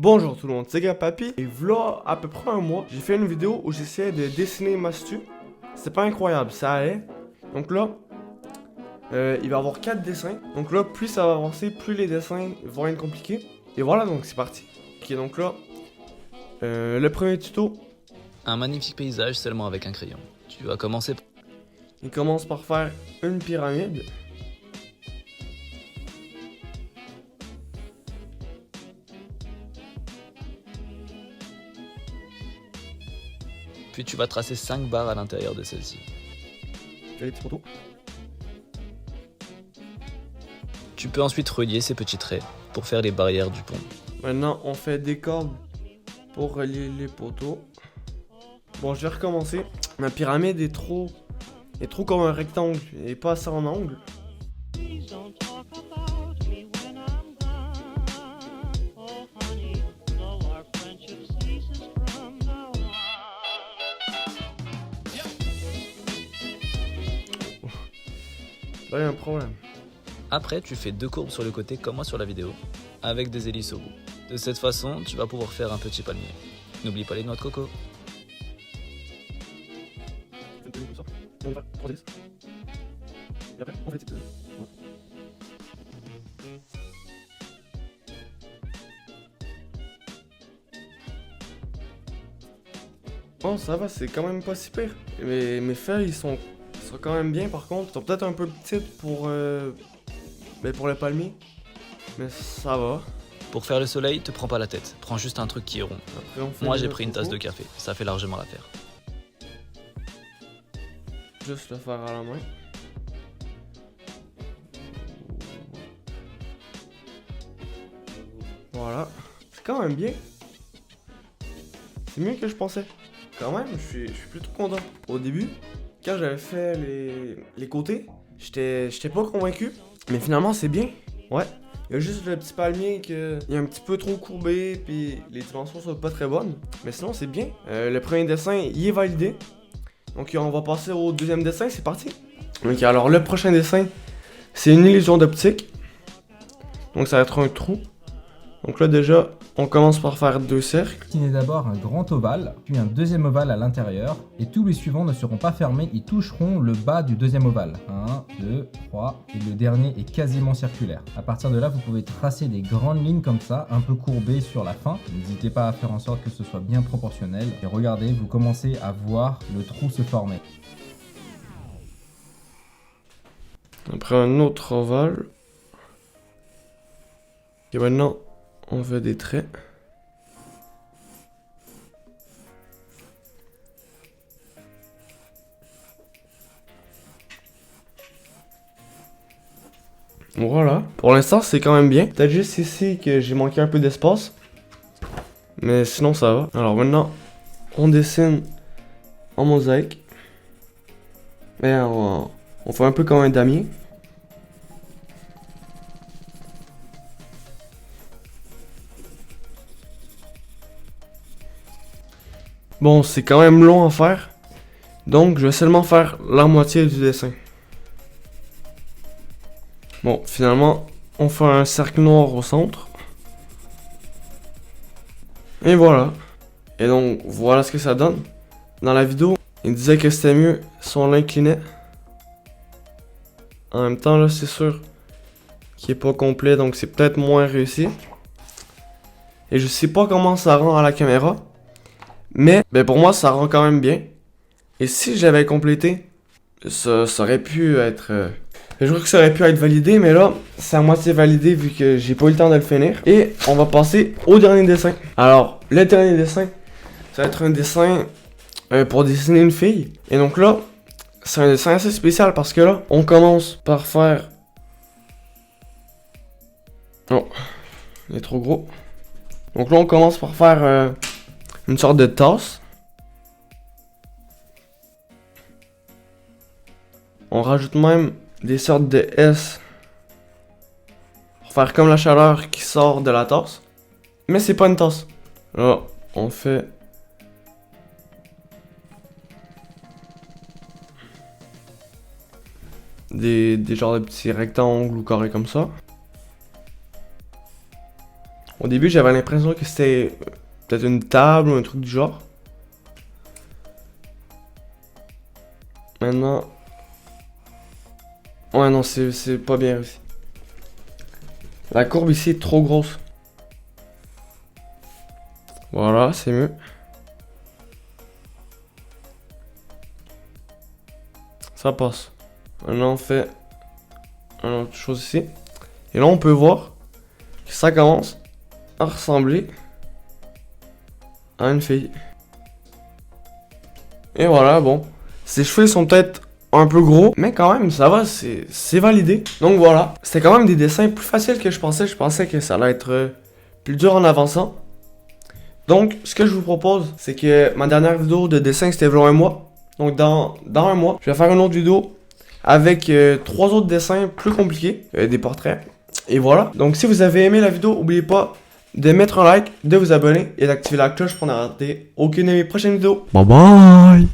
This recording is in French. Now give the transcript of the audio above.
Bonjour tout le monde, c'est Gapapi et v'là à peu près un mois, j'ai fait une vidéo où j'essayais de dessiner ma statue. C'est pas incroyable, ça allait. Donc là, il va y avoir 4 dessins. Donc là, plus ça va avancer, plus les dessins vont être compliqués. Et voilà, donc c'est parti. Ok, donc là, le premier tuto, Un magnifique paysage seulement avec un crayon. Tu vas commencer par... il commence par faire une pyramide. Puis tu vas tracer 5 barres à l'intérieur de celle-ci. J'ai les petits poteaux. Tu peux ensuite relier ces petits traits pour faire les barrières du pont. Maintenant, on fait des cordes pour relier les poteaux. Bon, je vais recommencer. Ma pyramide est trop comme un rectangle et pas assez en angle. Là, il y a un problème. Après, tu fais 2 courbes sur le côté comme moi sur la vidéo, avec des hélices au bout. De cette façon, tu vas pouvoir faire un petit palmier. N'oublie pas les noix de coco. On va 3 et après, on fait Bon, ça va, c'est quand même pas si pire. Mais mes feuilles sont quand même bien par contre. Elles sont peut-être un peu petites pour le palmier. Mais ça va. Pour faire le soleil, te prends pas la tête. Prends juste un truc qui est rond. Après, on fait Moi, les j'ai noix pris une tasse de coco. café. Ça fait largement l'affaire. Juste le faire à la main. Voilà. C'est quand même bien. C'est mieux que je pensais. Quand même, je suis plutôt content. Au début, quand j'avais fait les côtés, j'étais pas convaincu. Mais finalement, c'est bien. Ouais. Il y a juste le petit palmier qui est un petit peu trop courbé, puis les dimensions sont pas très bonnes. Mais sinon, c'est bien. Le premier dessin, il est validé. Donc, on va passer au deuxième dessin, c'est parti. Ok, alors le prochain dessin, c'est une illusion d'optique. Donc, ça va être un trou. Donc là, déjà, on commence par faire 2 cercles. Dessinez d'abord un grand ovale, puis un deuxième ovale à l'intérieur, et tous les suivants ne seront pas fermés, ils toucheront le bas du deuxième ovale. 1, 2, 3, et le dernier est quasiment circulaire. À partir de là, vous pouvez tracer des grandes lignes comme ça, un peu courbées sur la fin. N'hésitez pas à faire en sorte que ce soit bien proportionnel. Et regardez, vous commencez à voir le trou se former. Après un autre ovale. Et maintenant, on fait des traits. Voilà. Pour l'instant, c'est quand même bien. Peut-être juste ici que j'ai manqué un peu d'espace. Mais sinon, ça va. Alors maintenant, on dessine en mosaïque. Et on fait un peu comme un damier. Bon, c'est quand même long à faire. Donc, je vais seulement faire la moitié du dessin. Bon, finalement, on fait un cercle noir au centre. Et voilà. Et donc, voilà ce que ça donne. Dans la vidéo, il disait que c'était mieux si on l'inclinait. En même temps, là, c'est sûr qu'il est pas complet, donc c'est peut-être moins réussi. Et je sais pas comment ça rend à la caméra. Mais, pour moi, ça rend quand même bien. Et si j'avais complété, ça aurait pu être... Je crois que ça aurait pu être validé, mais là, c'est à moitié validé vu que j'ai pas eu le temps de le finir. Et on va passer au dernier dessin. Alors, le dernier dessin, ça va être un dessin pour dessiner une fille. Et donc là, c'est un dessin assez spécial parce que là, on commence par faire... Oh, il est trop gros. Donc là, on commence par faire une sorte de tasse. On rajoute même des sortes de S pour faire comme la chaleur qui sort de la tasse. Mais c'est pas une tasse. Là, on fait des genres de petits rectangles ou carrés comme ça. Au début, j'avais l'impression que c'était peut-être une table ou un truc du genre. Maintenant... Ouais, non, c'est pas bien réussi. La courbe ici est trop grosse. Voilà, c'est mieux. Ça passe. Maintenant, on fait une autre chose ici. Et là, on peut voir que ça commence à ressembler à une fille. Et voilà, bon. Ses cheveux sont peut-être un peu gros, mais quand même, ça va, c'est validé. Donc voilà, c'était quand même des dessins plus faciles que je pensais. Je pensais que ça allait être plus dur en avançant. Donc, ce que je vous propose, c'est que ma dernière vidéo de dessin, c'était v'là un mois. Donc, dans un mois, je vais faire une autre vidéo avec 3 autres dessins plus compliqués, des portraits. Et voilà. Donc, si vous avez aimé la vidéo, n'oubliez pas de mettre un like, de vous abonner et d'activer la cloche pour ne rater aucune de mes prochaines vidéos. Bye bye!